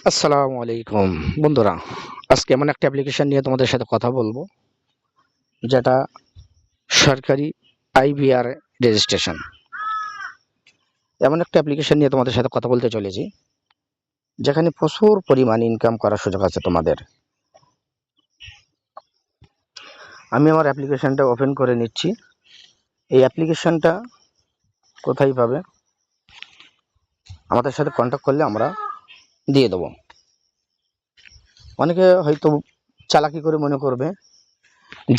আসসালামু আলাইকুম বন্ধুরা। আজকে এমন একটা অ্যাপ্লিকেশন নিয়ে তোমাদের সাথে কথা বলবো, যেটা সরকারি আইভিআর রেজিস্ট্রেশন। এমন একটা অ্যাপ্লিকেশন নিয়ে তোমাদের সাথে কথা বলতে চলেছি, যেখানে প্রচুর পরিমাণ ইনকাম করার সুযোগ আছে তোমাদের। আমি আমার অ্যাপ্লিকেশনটা ওপেন করে নিচ্ছি। এই অ্যাপ্লিকেশনটা কোথায় পাবে? আমাদের সাথে কন্ট্যাক্ট করলে আমরা দিয়ে দেবো। অনেকে হয়তো চালাকি করে মনে করবে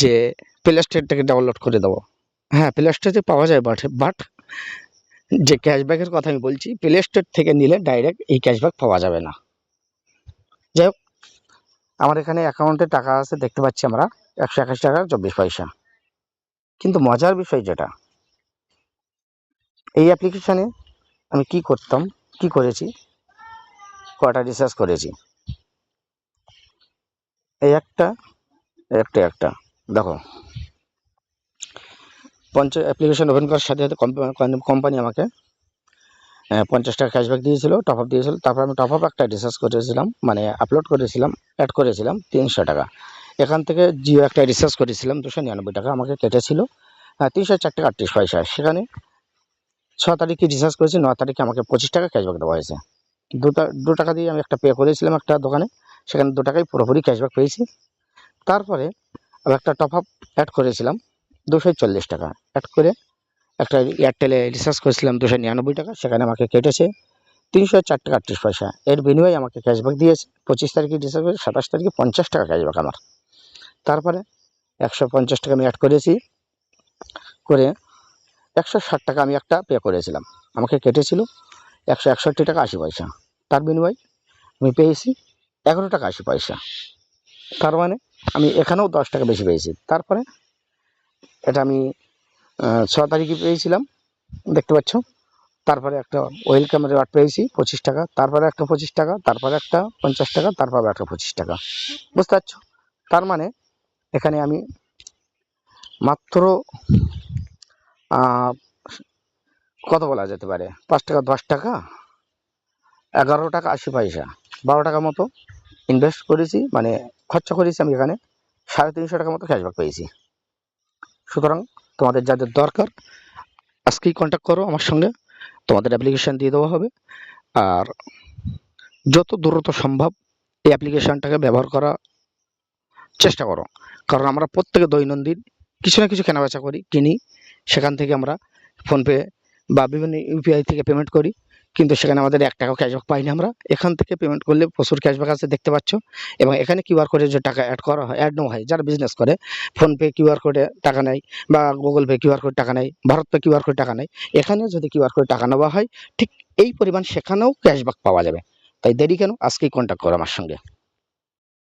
যে প্লে স্টোর থেকে ডাউনলোড করে দেবো। হ্যাঁ, প্লে স্টোরে পাওয়া যায়, বাট যে ক্যাশব্যাকের কথা আমি বলছি, প্লে স্টোর থেকে নিলে ডাইরেক্ট এই ক্যাশব্যাক পাওয়া যাবে না। যাই হোক, আমার এখানে অ্যাকাউন্টে টাকা আছে, দেখতে পাচ্ছি আমরা 121 টাকা 24 পয়সা। কিন্তু মজার বিষয় যেটা, এই অ্যাপ্লিকেশানে আমি কি করেছি, কটা রিসার্চ করেছি। এই একটা দেখো, অ্যাপ্লিকেশন ওপেন করার সাথে সাথে কোম্পানি আমাকে 50 টাকা ক্যাশব্যাক দিয়েছিল, টপ আপ দিয়েছিল। তারপর আমি টপ আপ একটা রিচার্জ করেছিলাম, মানে আপলোড করেছিলাম, অ্যাড করেছিলাম 300 টাকা। এখান থেকে জিও একটা রিচার্জ করেছিলাম 299 টাকা, আমাকে কেটেছিল 304 টাকা 38 পয়সা। সেখানে 6 তারিখে রিচার্জ করেছি, 9 তারিখে আমাকে 25 টাকা ক্যাশব্যাক দেওয়া হয়েছে। 2 টাকা দিয়ে আমি একটা পে করেছিলাম একটা দোকানে, সেখানে 2 টাকায় পুরোপুরি ক্যাশব্যাক পেয়েছি। তারপরে আমি একটা টপ আপ অ্যাড করেছিলাম 240 টাকা, অ্যাড করে একটা এয়ারটেলে রিচার্জ করেছিলাম 299 টাকা, সেখানে আমাকে কেটেছে 304 টাকা 38 পয়সা। এর বিনিময়ে আমাকে ক্যাশব্যাক দিয়েছে। 25 তারিখে রিচার্জ করে 27 তারিখে 50 টাকা ক্যাশব্যাক আমার। তারপরে 150 টাকা আমি অ্যাড করেছি, করে 160 টাকা আমি একটা পে করেছিলাম, আমাকে কেটেছিল 161 টাকা 80 পয়সা। তার বিনিময়ে আমি পেয়েছি 11 টাকা 80 পয়সা। তার মানে আমি এখানেও 10 টাকা বেশি পেয়েছি। তারপরে এটা আমি 6 তারিখে পেয়েছিলাম, দেখতে পাচ্ছ। তারপরে একটা ওয়েলকাম রিওয়ার্ড পেয়েছি 25 টাকা, তারপরে একটা 25 টাকা, তারপরে একটা 50 টাকা, তারপরে একটা 25 টাকা। বুঝতে পারছো? তার মানে এখানে আমি মাত্র কত বলা যেতে পারে, 5 টাকা 10 টাকা 11 টাকা 80 পয়সা, 12 টাকা মতো ইনভেস্ট করেছি, মানে খরচা করেছি। আমি এখানে 350 টাকা মতো ক্যাশব্যাক পেয়েছি। সুতরাং তোমাদের যাদের দরকার, আজকেই কন্ট্যাক্ট করো আমার সঙ্গে, তোমাদের অ্যাপ্লিকেশান দিয়ে দেওয়া হবে। আর যত দ্রুত সম্ভব এই অ্যাপ্লিকেশানটাকে ব্যবহার করার চেষ্টা করো, কারণ আমরা প্রত্যেকে দৈনন্দিন কিছু না কিছু কেনাবেচা কিনি, সেখান থেকে আমরা ফোনপে বা বিভিন্ন ইউপিআই থেকে পেমেন্ট করি, কিন্তু সেখানে আমাদের 1 টাকাও ক্যাশব্যাক পাই না। আমরা এখান থেকে পেমেন্ট করলে প্রচুর ক্যাশব্যাক আছে, দেখতে পাচ্ছ। এবং এখানে কিউআর কোডে যে টাকা অ্যাড নেওয়া হয়, যারা বিজনেস করে, ফোনপে কিউআর কোডে টাকা নেয়, বা গুগল পে কিউআর কোড টাকা নেয়, ভারত পে কিউআর কোড টাকা নেয়। এখানে যদি কিউআর কোডে টাকা নেওয়া হয়, ঠিক এই পরিমাণ সেখানেও ক্যাশব্যাক পাওয়া যাবে। তাই দেরি কেন? আজকেই কন্ট্যাক্ট করো আমার সঙ্গে।